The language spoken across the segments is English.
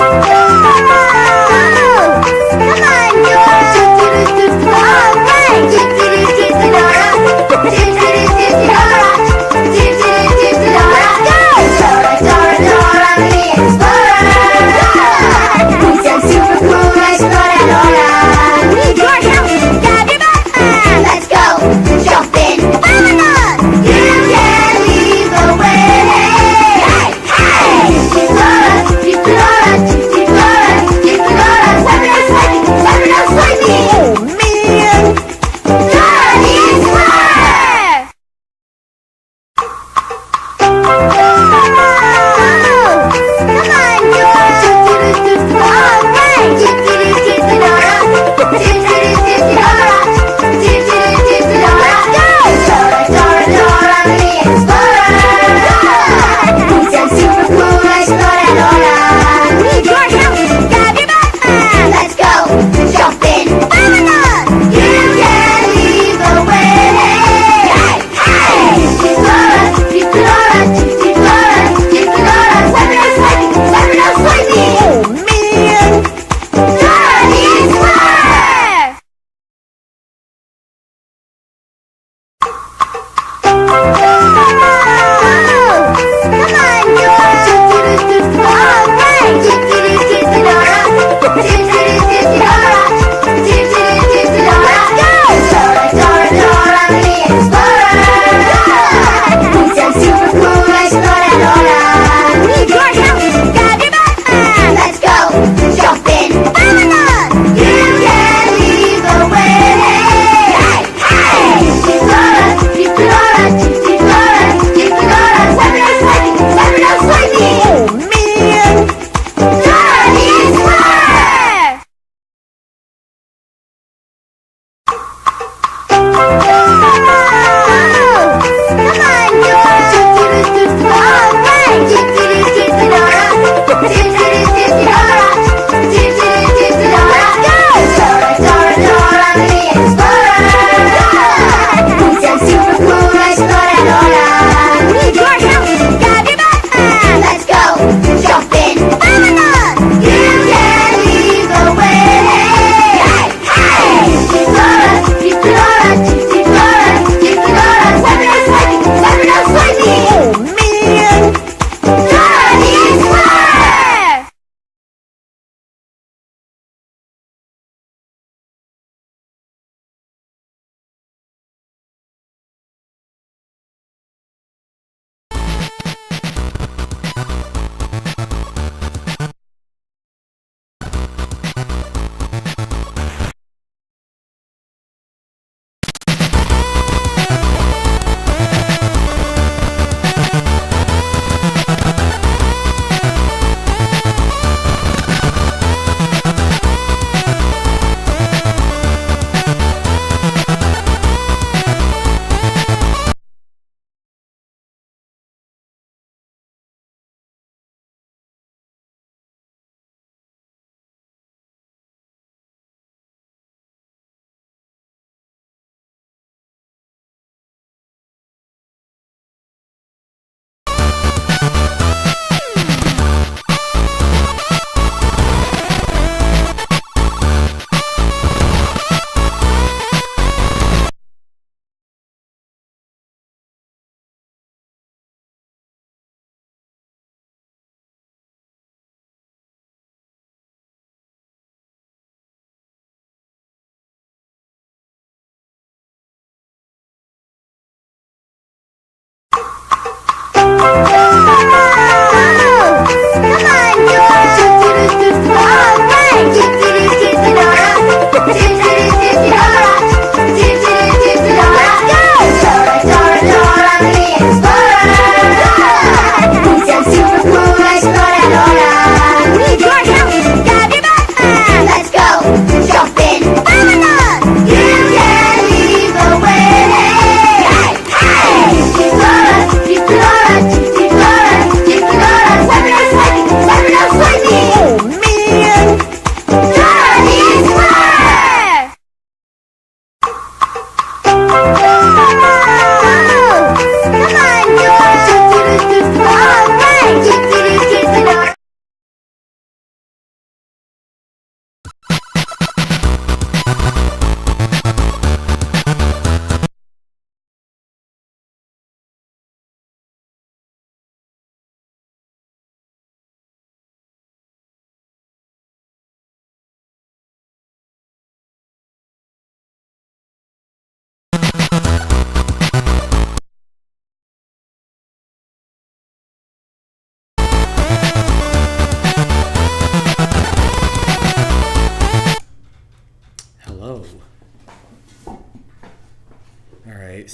Dora,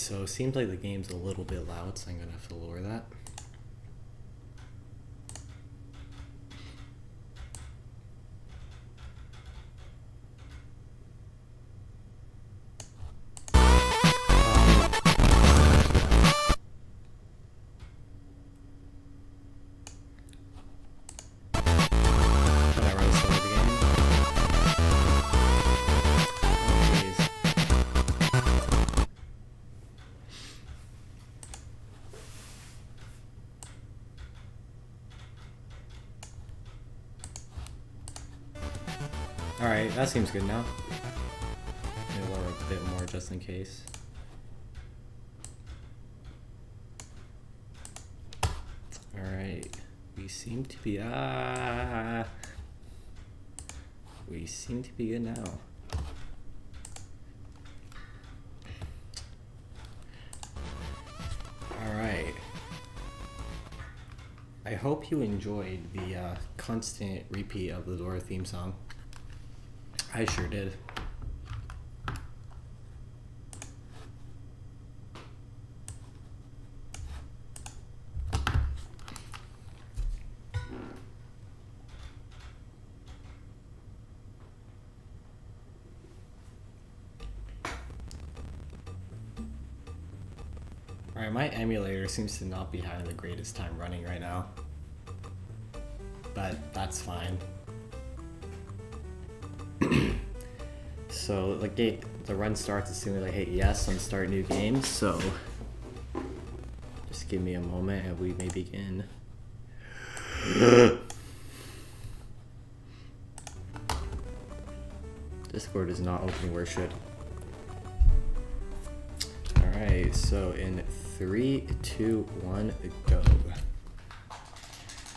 so it seems like the game's a little bit loud, so I'm gonna have to lower that. Alright, that seems good now. Maybe lower a bit more just in case. Alright, we seem to be we seem to be good now. Alright. I hope you enjoyed the constant repeat of the Dora theme song. I sure did. Alright, my emulator seems to not be having the greatest time running right now. But that's fine. So the run starts as soon as I hit yes on start new game, so just give me a moment and we may begin. Discord is not opening where it should. Alright, so in 3, 2, 1, go.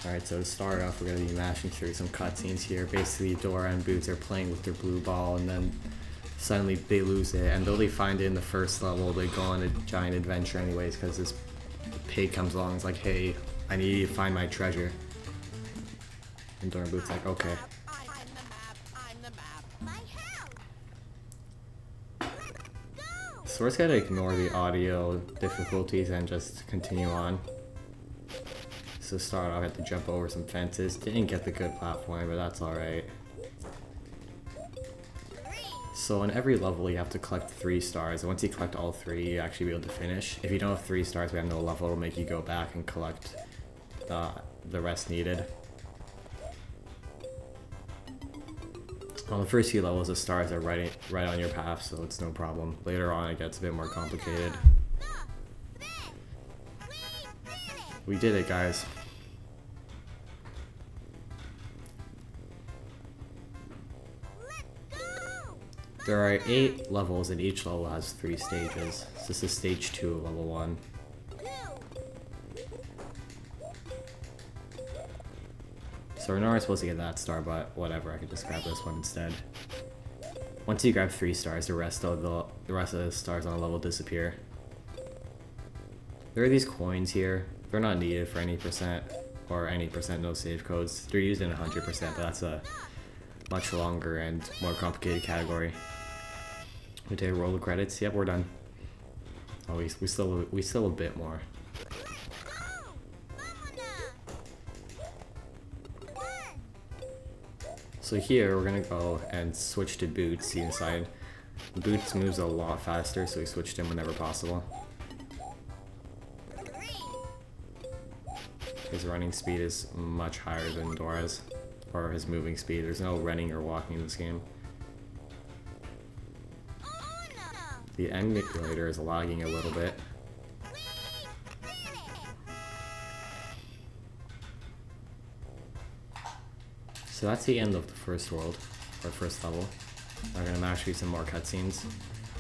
Alright, so to start off, we're going to be mashing through some cutscenes here. Basically, Dora and Boots are playing with their blue ball, and then suddenly they lose it. And though they find it in the first level, they go on a giant adventure anyways, because this pig comes along and is like, hey, I need you to find my treasure. And Dora and Boots like, okay. So we're just going to ignore the audio difficulties and just continue on. So to start off, I had to jump over some fences. Didn't get the good platform, but that's alright. So in every level you have to collect 3 stars, and once you collect all 3, you actually be able to finish. If you don't have 3 stars, we have no level, it'll make you go back and collect the rest needed. Well, the first few levels, the stars are right on your path, so it's no problem. Later on, it gets a bit more complicated. We did it, guys. There are 8 levels, and each level has 3 stages. So this is stage 2 of level 1. So we're not supposed to get that star, but whatever, I could just grab this one instead. Once you grab 3 stars, the rest of the stars on the level disappear. There are these coins here. They're not needed for any percent, or any percent no save codes. They're used in 100%, but that's a much longer and more complicated category. We take a roll of credits. Yep, we're done. Oh, we still a bit more. So here we're gonna go and switch to Boots. See inside. Boots moves a lot faster, so we switched him whenever possible. His running speed is much higher than Dora's, or his moving speed. There's no running or walking in this game. The emulator is lagging a little bit. So that's the end of the first world, or first level. We're gonna mash through some more cutscenes.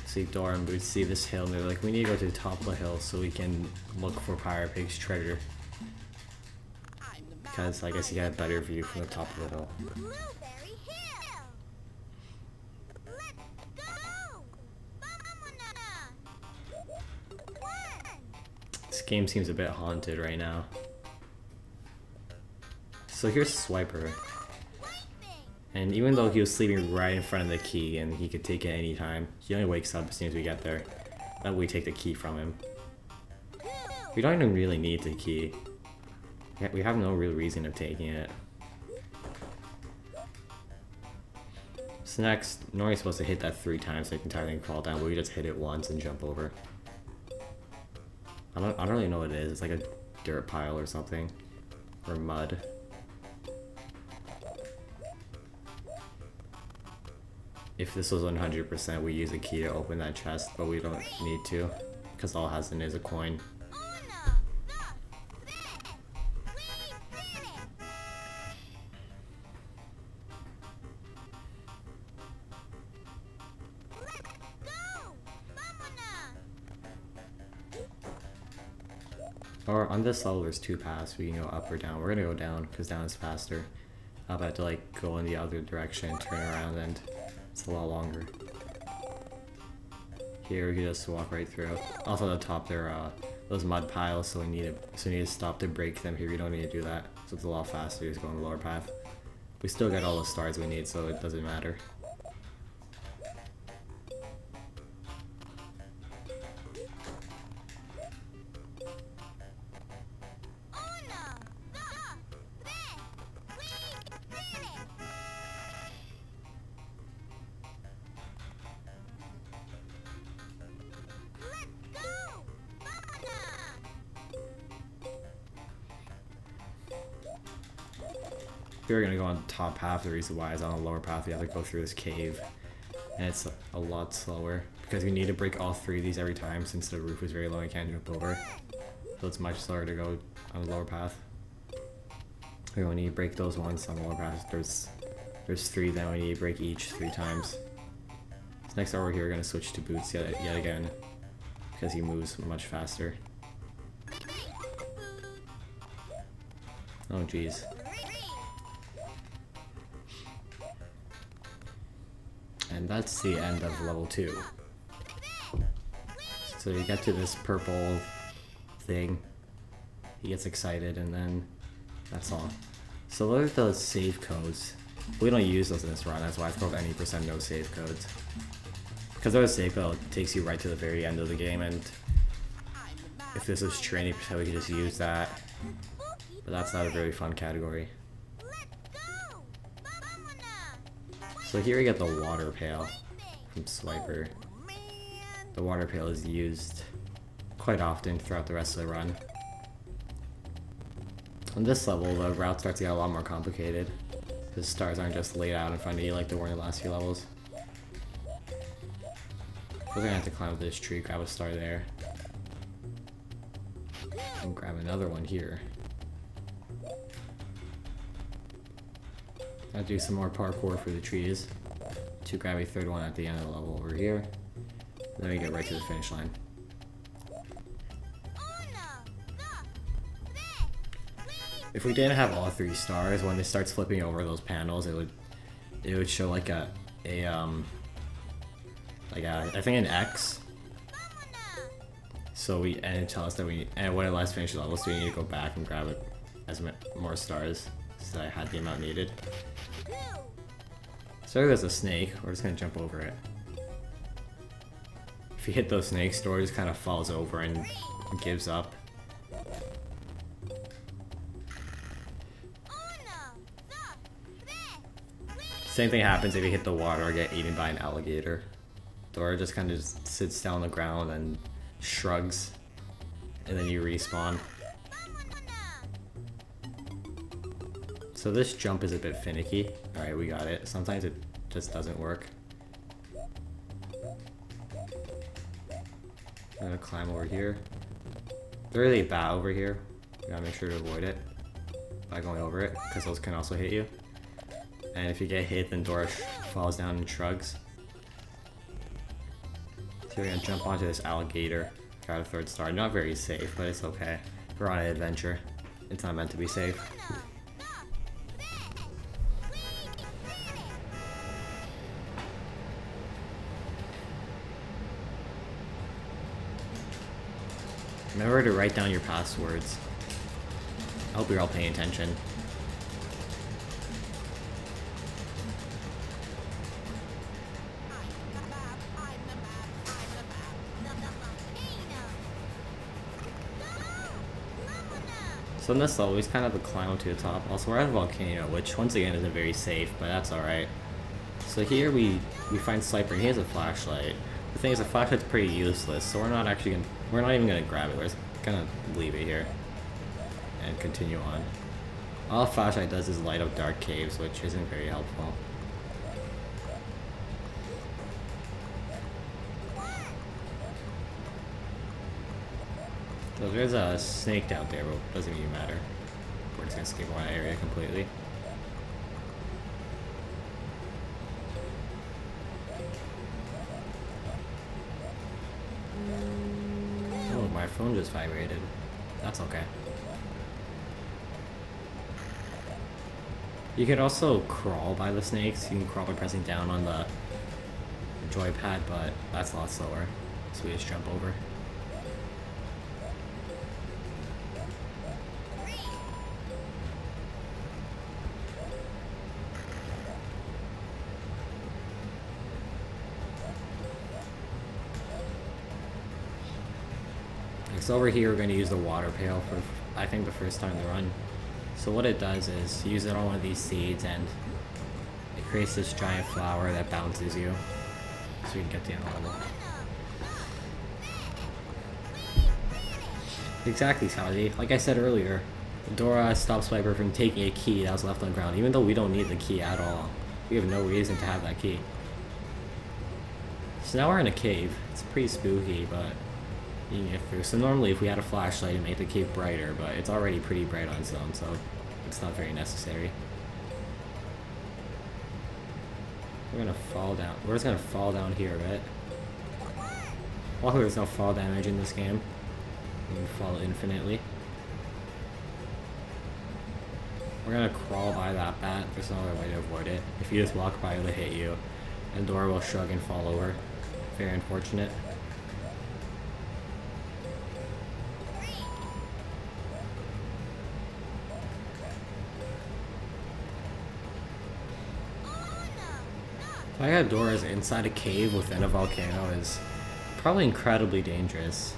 See Dora and Boots see this hill, and they're like, we need to go to the top of the hill so we can look for Pirate Pig's treasure. Because I guess you get a better view from the top of the hill. This game seems a bit haunted right now. So here's Swiper. And even though he was sleeping right in front of the key and he could take it any time, he only wakes up as soon as we get there. that we take the key from him. We don't even really need the key. We have no real reason of taking it. So next, Nori's supposed to hit that 3 times so he can entirely fall down, but we just hit it once and jump over. I don't really know what it is. It's like a dirt pile or something. Or mud. If this was 100%, we use a key to open that chest, but we don't need to, because all it has in is a coin. Or on this level there's 2 paths, we can go up or down. We're gonna go down, because down is faster. Up I have to like go in the other direction, turn around, and it's a lot longer. Here we can just walk right through. Also at the top there are those mud piles, so we need to stop to break them. Here we don't need to do that, so it's a lot faster just go on the lower path. We still get all the stars we need, so it doesn't matter. We're gonna go on the top half. The reason why is on the lower path we have to go through this cave, and it's a lot slower because we need to break all 3 of these every time since the roof is very low and can't jump over. So it's much slower to go on the lower path. We only need to break those once on the lower path. There's 3, then we need to break each 3 times. So next over here we're gonna switch to Boots yet again because he moves much faster. Oh jeez. And that's the end of level 2. So you get to this purple thing, he gets excited, and then that's all. So what are those save codes? We don't use those in this run, that's why I throw any % no save codes. Because those save code takes you right to the very end of the game, and if this was training %, we could just use that. But that's not a very fun category. So here we get the water pail from Swiper. The water pail is used quite often throughout the rest of the run. On this level, the route starts to get a lot more complicated. The stars aren't just laid out in front of you like they were in the last few levels. We're gonna have to climb up this tree, grab a star there. And grab another one here. I'll do some more parkour for the trees to grab a 3rd one at the end of the level over here. Then we get right to the finish line. If we didn't have all 3 stars, when it starts flipping over those panels, it would show like I think an X. So and it tells us that and when it last finishes the level, so we need to go back and grab it as more stars, so that I had the amount needed. So there's a snake, we're just gonna jump over it. If you hit those snakes, Dora just kind of falls over and gives up. Same thing happens if you hit the water or get eaten by an alligator. Dora just kind of sits down on the ground and shrugs, and then you respawn. So this jump is a bit finicky. Alright, we got it. Sometimes it just doesn't work. I'm gonna climb over here. They're really bad over here. You gotta make sure to avoid it by going over it, because those can also hit you. And if you get hit, then Dora falls down and shrugs. So we're gonna jump onto this alligator. Got a 3rd star. Not very safe, but it's okay. We're on an adventure. It's not meant to be safe. Remember to write down your passwords. I hope you're all paying attention. So in this level, we kind of have to climb up to the top. Also, we're at a volcano, which once again isn't very safe, but that's alright. So here we find Sniper, and he has a flashlight. The thing is, the flashlight's pretty useless, so we're not even gonna grab it. We're just gonna leave it here and continue on. All a flashlight does is light up dark caves, which isn't very helpful. So there's a snake down there, but it doesn't even matter. We're just gonna skip one area completely. Oh, my phone just vibrated. That's okay. You could also crawl by the snakes. You can crawl by pressing down on the joypad, but that's a lot slower. So we just jump over. So over here we're going to use the water pail for, I think, the first time in the run. So what it does is use it on one of these seeds and it creates this giant flower that bounces you. So you can get to the end level. Exactly, Saudi. Like I said earlier, Dora stopped Sniper from taking a key that was left on the ground, even though we don't need the key at all. We have no reason to have that key. So now we're in a cave. It's pretty spooky, but you can get through. So normally if we had a flashlight it'd make the cave brighter, but it's already pretty bright on its own, so it's not very necessary. We're gonna fall down. We're just gonna fall down here, right? Well, there's no fall damage in this game. You can fall infinitely. We're gonna crawl by that bat. There's no other way to avoid it. If you just walk by, it'll hit you. And Dora will shrug and fall over. Very unfortunate. I got Dora's inside a cave within a volcano is probably incredibly dangerous.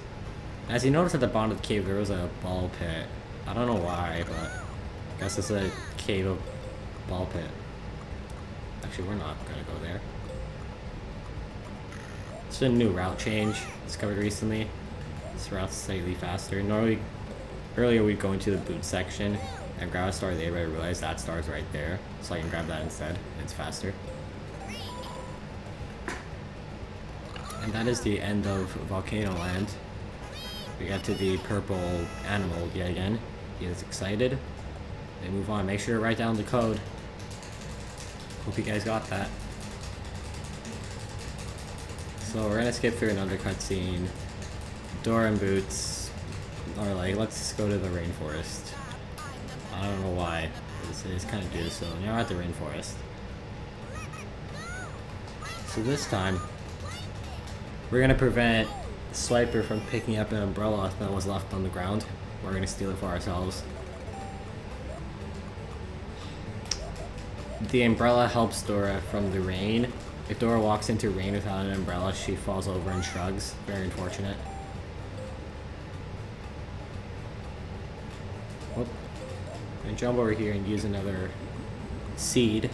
As you notice at the bottom of the cave there was a ball pit. I don't know why, but I guess it's a cave of ball pit. Actually, we're not gonna go there. It's a new route change discovered recently. This route's slightly faster. Normally, earlier we'd go into the boot section and grab a star there, but I realized that star's right there, so I can grab that instead. It's faster. And that is the end of Volcano Land. We got to the purple animal yet again. He is excited. They move on. Make sure to write down the code. Hope you guys got that. So we're gonna skip through another cutscene. Dora and Boots are like, let's go to the rainforest. I don't know why. It's kind of due, so now we're at the rainforest. So this time, we're gonna prevent Sniper from picking up an umbrella that was left on the ground. We're gonna steal it for ourselves. The umbrella helps Dora from the rain. If Dora walks into rain without an umbrella, she falls over and shrugs. Very unfortunate. Whoop. And jump over here and use another seed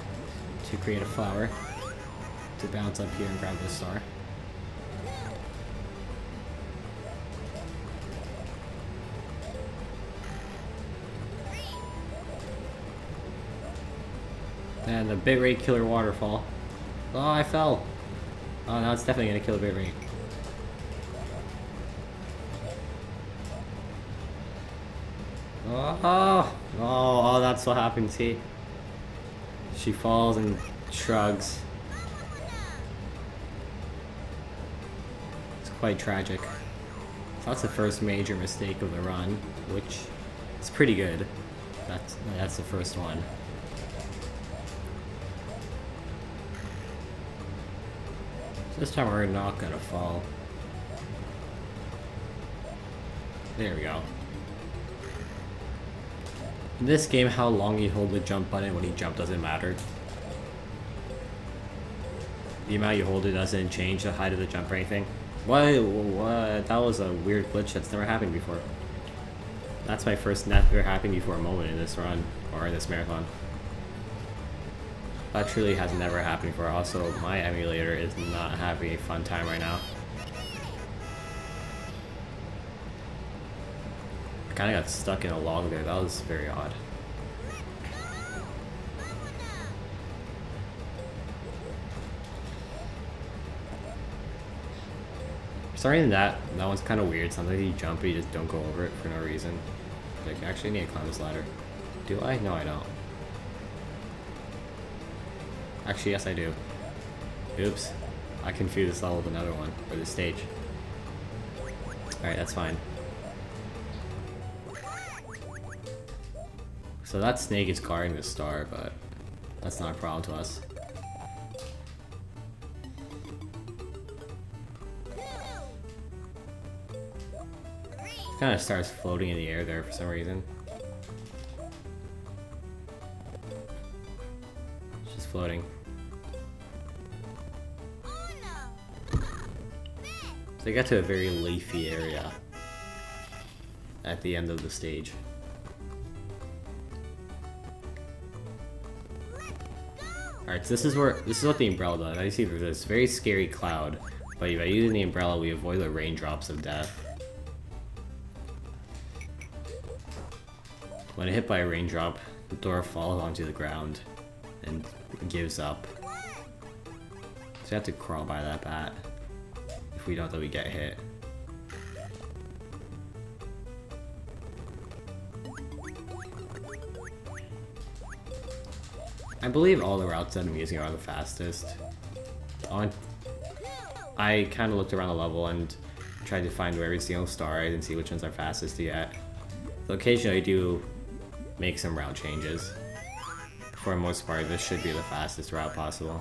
to create a flower to bounce up here and grab this star. And the bit rate killer waterfall. Oh, I fell. Oh, now it's definitely gonna kill the bit rate. Oh, that's what happens. See, she falls and shrugs. It's quite tragic. So that's the first major mistake of the run, which is pretty good. That's the first one. This time we're not gonna fall. There we go. In this game, how long you hold the jump button when you jump doesn't matter. The amount you hold it doesn't change the height of the jump or anything. What? That was a weird glitch that's never happened before. That's my first never happened before moment in this run, or in this marathon. That truly has never happened before. Also, my emulator is not having a fun time right now. I kinda got stuck in a log there, that was very odd. Sorry, that one's kind of weird. Sometimes you jump, but you just don't go over it for no reason. Like, actually, I need to climb this ladder. Do I? No, I don't. Actually, yes, I do. Oops. I confused this level with another one, or this stage. Alright, that's fine. So that snake is guarding the star, but that's not a problem to us. Kind of starts floating in the air there for some reason. It's just floating. So they get to a very leafy area at the end of the stage. Alright, so this is what the umbrella does. I see there's this very scary cloud, but by using the umbrella we avoid the raindrops of death. When hit by a raindrop, the Dora falls onto the ground and gives up. So you have to crawl by that bat if we don't, that we get hit. I believe all the routes that I'm using are the fastest. I kind of looked around the level and tried to find where every single star is and see which ones are fastest to get. So occasionally I do make some route changes. For the most part, this should be the fastest route possible.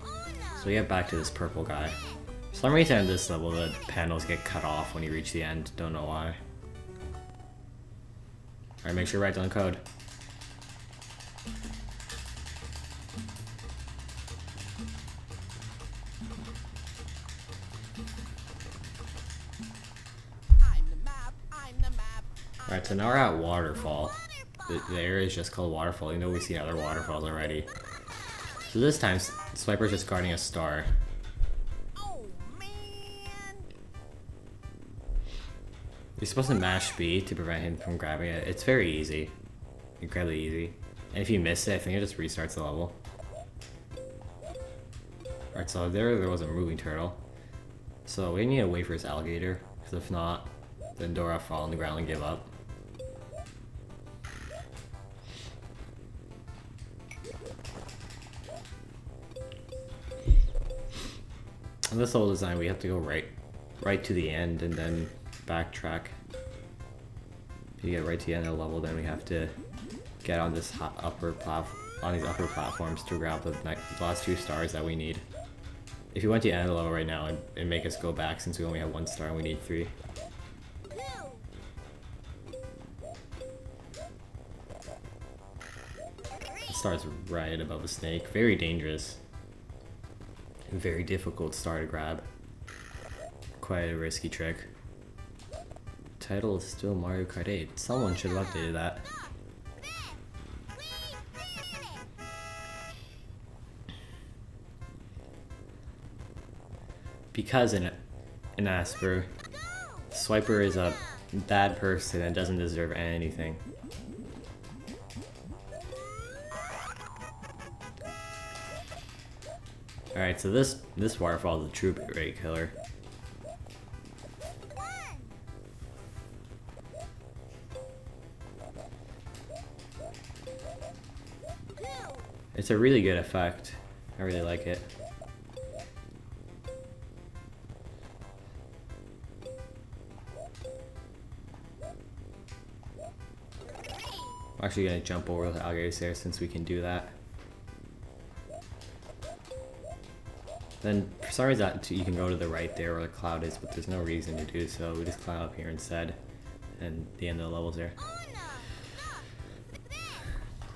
So we get back to this purple guy. For some reason in this level, the panels get cut off when you reach the end. Don't know why. Alright, make sure you write down the code. Alright, so now we're at Waterfall. The area is just called Waterfall, even though we've seen other waterfalls already. So this time, Swiper's just guarding a star. You're supposed to mash B to prevent him from grabbing it. It's very easy. Incredibly easy. And if you miss it, I think it just restarts the level. Alright, so there was a moving turtle. So we need to wait for this alligator, because if not, then Dora fall on the ground and give up. In this level design, we have to go right to the end and then backtrack. If you get right to the end of the level, then we have to get on this upper platforms to grab the last 2 stars that we need. If you went to the end of the level right now, it'd make us go back since we only have 1 star and we need 3. The star is right above the snake. Very dangerous. Very difficult star to grab. Quite a risky trick. Title is still Mario Kart 8. Someone should have updated that. Because in Asper, Swiper is a bad person and doesn't deserve anything. Alright, so this waterfall is a true rate killer. It's a really good effect. I really like it. I'm actually gonna jump over the alligators there since we can do that. Then for some reason you can go to the right there where the cloud is, but there's no reason to do so. We just climb up here instead, and the end of the level's there.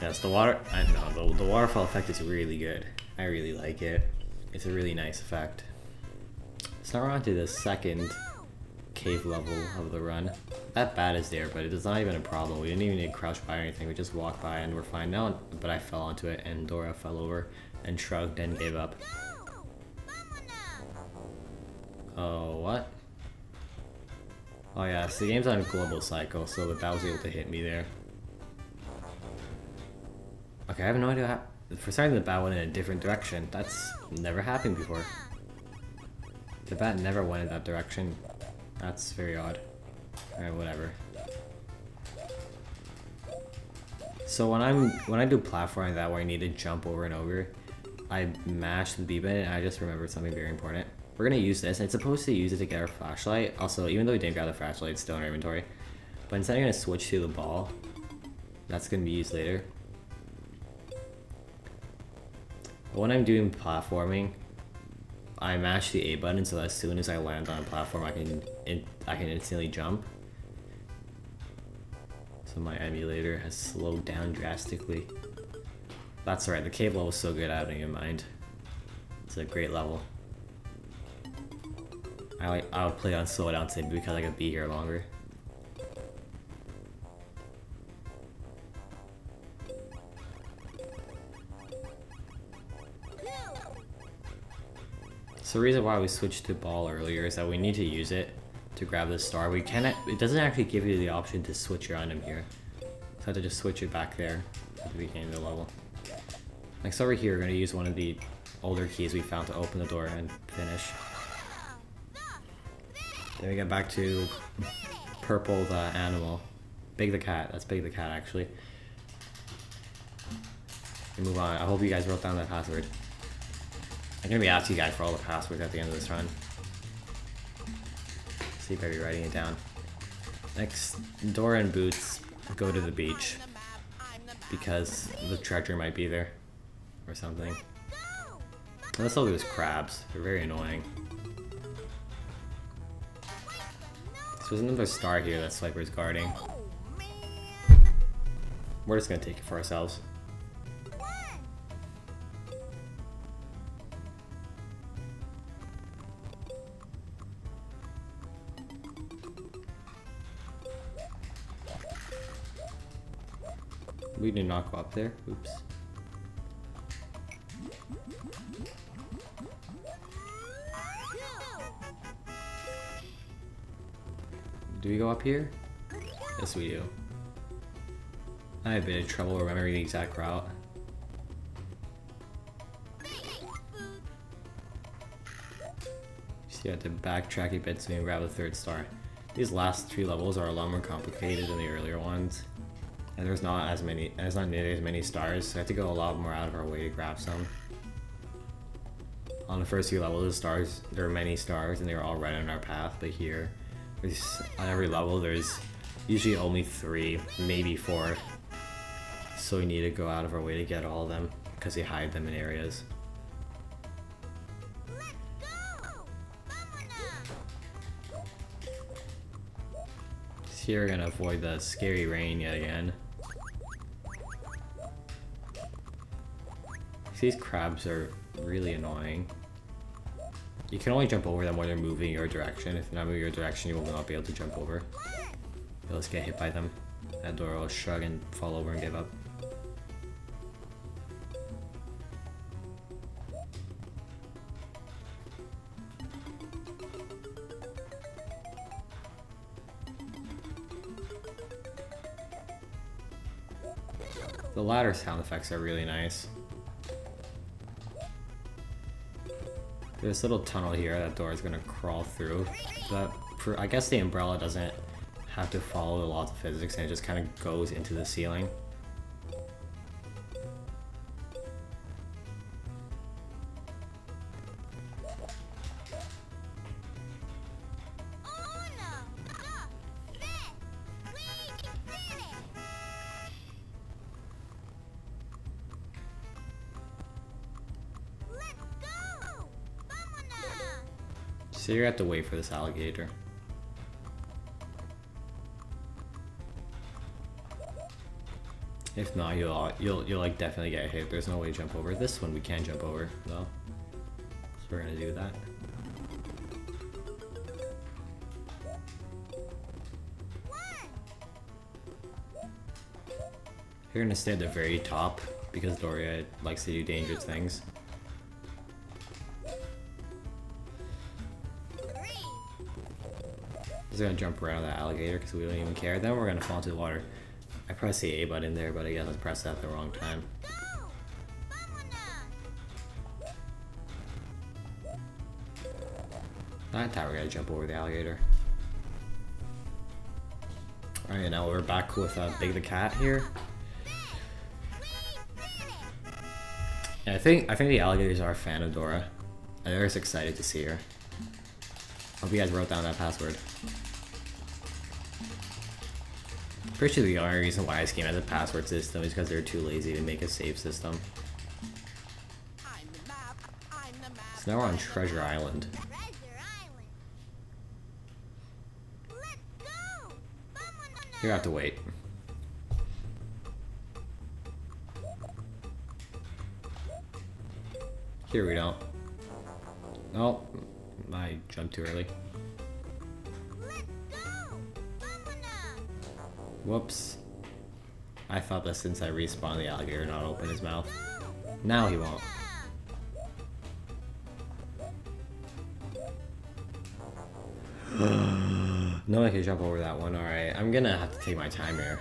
Yes, the waterfall effect is really good. I really like it. It's a really nice effect. So we're on to the second cave level of the run. That bat is there, but it's not even a problem. We didn't even need to crouch by or anything. We just walked by and we're fine now. But I fell onto it and Dora fell over and shrugged and gave up. Oh, what? Oh yeah, so the game's on a global cycle, so the bat was able to hit me there. Okay, I have no idea how... For starting, the bat went in a different direction. That's never happened before. The bat never went in that direction. That's very odd. Alright, whatever. So when I do platforming that where I need to jump over and over, I mash the B button and I just remembered something very important. We're gonna use this, and it's supposed to use it to get our flashlight. Also, even though we didn't grab the flashlight, it's still in our inventory. But instead I'm gonna switch to the ball. That's gonna be used later. But when I'm doing platforming, I mash the A button so that as soon as I land on a platform I can instantly jump. So my emulator has slowed down drastically. That's alright, the cave level is so good I don't even mind. It's a great level. I'll play on slow down simply because I could be here longer. So the reason why we switched to ball earlier is that we need to use it to grab the star. We cannot, it doesn't actually give you the option to switch your item here. So I have to just switch it back there at the beginning of the level. Next over here, we're going to use one of the older keys we found to open the door and finish. Then we get back to purple the animal. Big the cat, that's Big the cat actually. We move on. I hope you guys wrote down that password. I'm gonna be asking you guys for all the passwords at the end of this run. See if I be writing it down. Next, Dora and Boots go to the beach because the treasure might be there or something. And let's all do is crabs. They're very annoying. So there's another star here that Swiper's guarding. We're just gonna take it for ourselves. We did not go up there. Oops. Do we go up here? Yes, we do. I have a bit of trouble remembering the exact route. So you have to backtrack a bit so you can grab the third star. These last three levels are a lot more complicated than the earlier ones. And there's not nearly as many stars, so I have to go a lot more out of our way to grab some. On the first few levels of stars, there are many stars and they were all right on our path, but here, on every level there's usually only 3, maybe 4. So we need to go out of our way to get all of them, because they hide them in areas. So here we're gonna avoid the scary rain yet again. These crabs are really annoying. You can only jump over them when they're moving your direction. If they're not moving your direction, you will not be able to jump over. You'll just get hit by them. That Dora will shrug and fall over and give up. The ladder sound effects are really nice. There's this little tunnel here that Dora's gonna crawl through. I guess the umbrella doesn't have to follow the laws of physics and it just kind of goes into the ceiling. So you're gonna have to wait for this alligator. If not, you'll like definitely get hit. There's no way to jump over. This one we can jump over though. So we're gonna do that. You're gonna stay at the very top because Dora likes to do dangerous things. Just gonna jump around that alligator because we don't even care. Then we're gonna fall into the water. I pressed the A button there, but I guess I pressed that at the wrong time. That time we're gonna jump over the alligator. Alright, now we're back with Big the Cat here. Yeah, I think the alligators are a fan of Dora. They're just excited to see her. Hope you guys wrote down that password. Pretty sure the only reason why this game has a password system is because they're too lazy to make a save system. So now we're on Treasure Island. You have to wait. Here we don't. Oh, I jumped too early. Whoops. I thought that since I respawned the alligator not open his mouth. Now he won't. No, I can jump over that one. Alright, I'm gonna have to take my time here.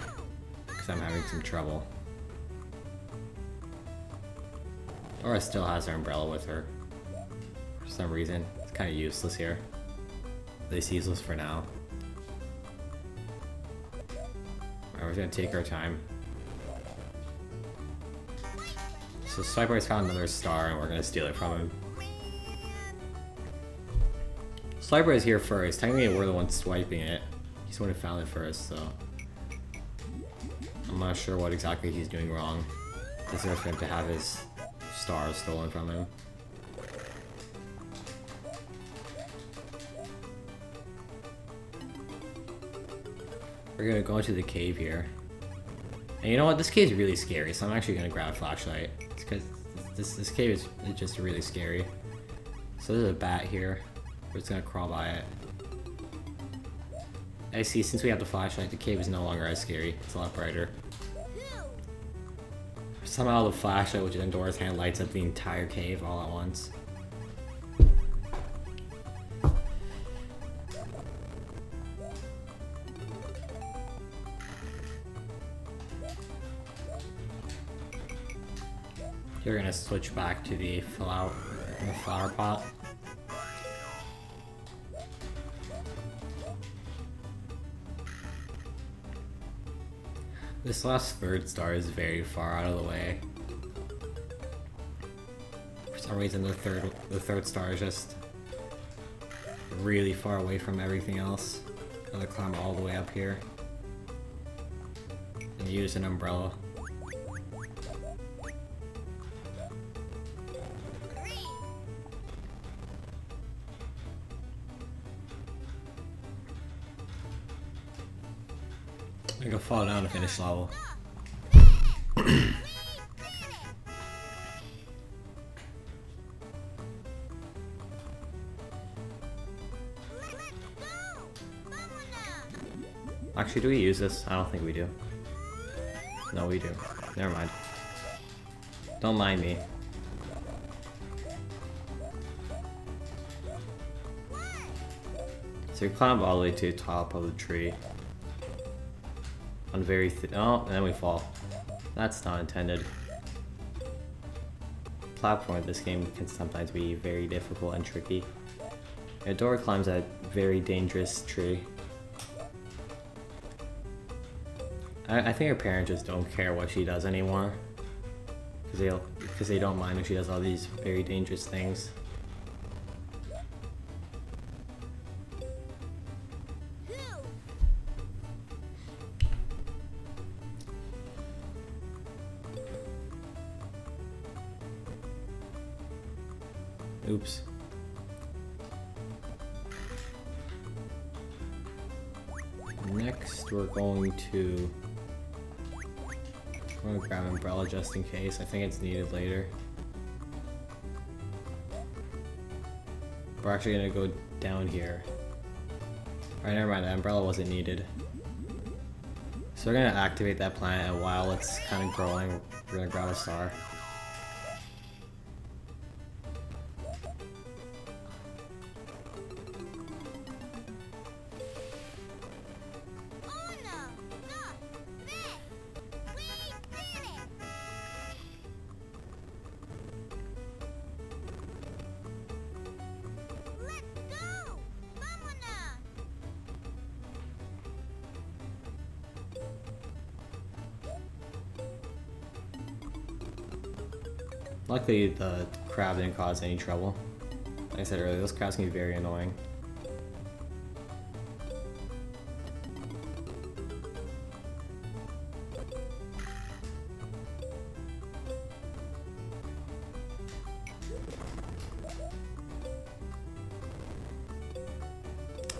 Because I'm having some trouble. Dora still has her umbrella with her. For some reason. It's kind of useless here. At least useless for now. Alright, we're gonna take our time. So Swiper's found another star and we're gonna steal it from him. Swiper is here first. Technically we're the ones swiping it. He's the one who found it first, so I'm not sure what exactly he's doing wrong. Deserves for him to have his star stolen from him. We're gonna go into the cave here. And you know what? This cave is really scary, so I'm actually gonna grab a flashlight. It's because this cave is just really scary. So there's a bat here. We're just gonna crawl by it. I see, since we have the flashlight, the cave is no longer as scary. It's a lot brighter. Somehow the flashlight, which is in Dora's hand, lights up the entire cave all at once. You're gonna switch back to the flower pot. This last third star is very far out of the way. For some reason the third star is just really far away from everything else. I'm gonna climb all the way up here. And use an umbrella. I'm gonna fall down to finish level. Actually, do we use this? I don't think we do. No, we do. Never mind. Don't mind me. So we climb all the way to the top of the tree. On very oh, and then we fall. That's not intended. Platform in this game can sometimes be very difficult and tricky. Yeah, Dora climbs that very dangerous tree. I think her parents just don't care what she does anymore. Because they don't mind when she does all these very dangerous things. Oops. Next, we're going to grab an umbrella just in case. I think it's needed later. We're actually gonna go down here. Alright, never mind. The umbrella wasn't needed. So So we're gonna activate that planet, and while it's kind of growing, we're gonna grab a star. Luckily, the crab didn't cause any trouble. Like I said earlier, those crabs can be very annoying.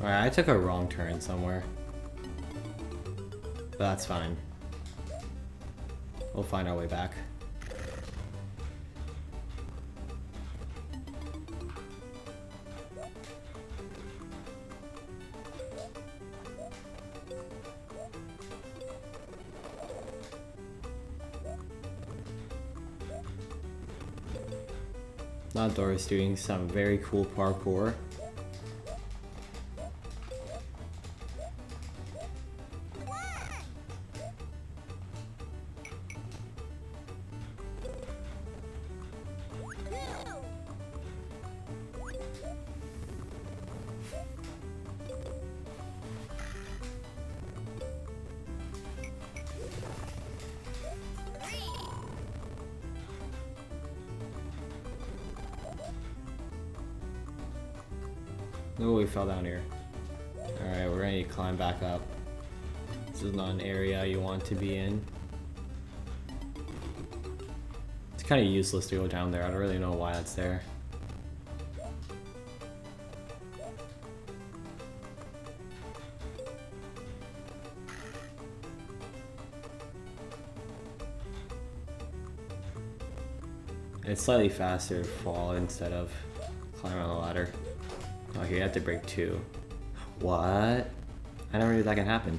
Alright, I took a wrong turn somewhere. But that's fine. We'll find our way back. Now Dora's doing some very cool parkour. Oh, we fell down here. Alright, we're gonna need to climb back up. This is not an area you want to be in. It's kind of useless to go down there. I don't really know why that's there. It's slightly faster to fall instead of climbing on the ladder. Oh, here you have to break 2. What? I never knew that can happen.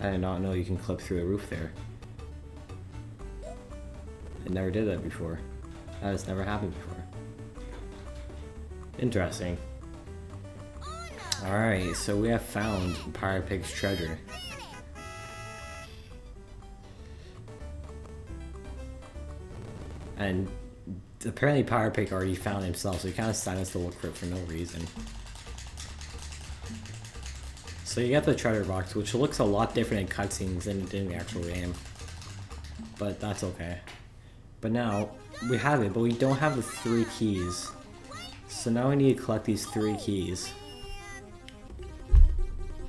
I did not know you can clip through the roof there. I never did that before. That has never happened before. Interesting. Alright, so we have found Pirate Pig's treasure. And apparently Pirate Pig already found himself, so he kind of decided us to look for it for no reason. So you get the treasure box, which looks a lot different in cutscenes than it did in the actual game. But that's okay. But now, we have it, but we don't have the 3 keys. So now we need to collect these 3 keys.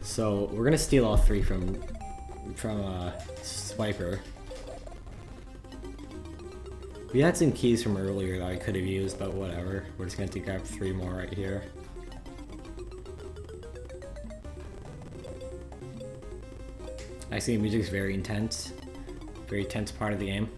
So we're gonna steal all 3 from Swiper. We had some keys from earlier that I could have used, but whatever. We're just going to grab 3 more right here. I see the music's very intense. Very tense part of the game.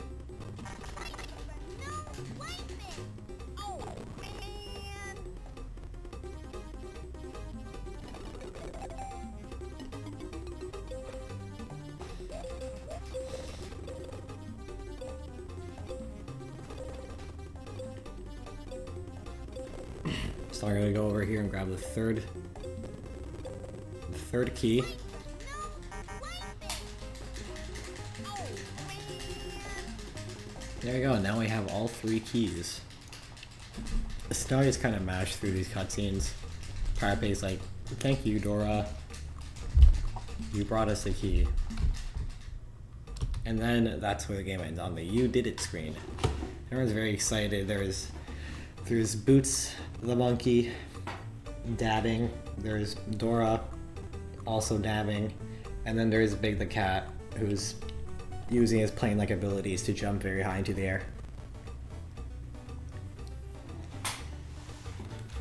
So I'm gonna go over here and grab the third key. There we go, now we have all 3 keys. So now I just kind of mash through these cutscenes. Pirate Pig's like, thank you, Dora. You brought us a key. And then that's where the game ends, on the "you did it" screen. Everyone's very excited. There's Boots the monkey dabbing, there's Dora also dabbing, and then there's Big the cat, who's using his plane-like abilities to jump very high into the air.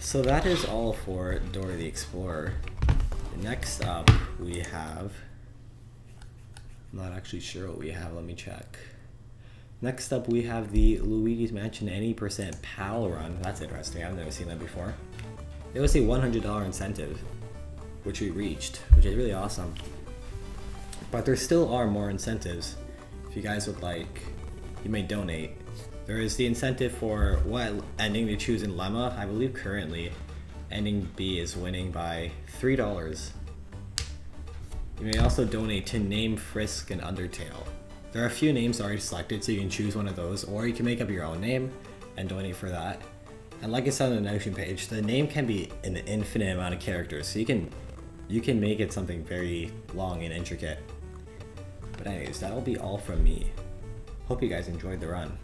So that is all for Dora the Explorer. Next up we have... I'm not actually sure what we have, let me check. Next up we have the Luigi's Mansion 80% PAL run. That's interesting, I've never seen that before. It was a $100 incentive, which we reached, which is really awesome. But there still are more incentives. If you guys would like, you may donate. There is the incentive for what ending to choose in Lemma. I believe currently ending B is winning by $3. You may also donate to name Frisk and Undertale. There are a few names already selected, so you can choose one of those, or you can make up your own name and donate for that. And like I said on the Notion page, the name can be an infinite amount of characters, so you can make it something very long and intricate. But anyways, that'll be all from me. Hope you guys enjoyed the run.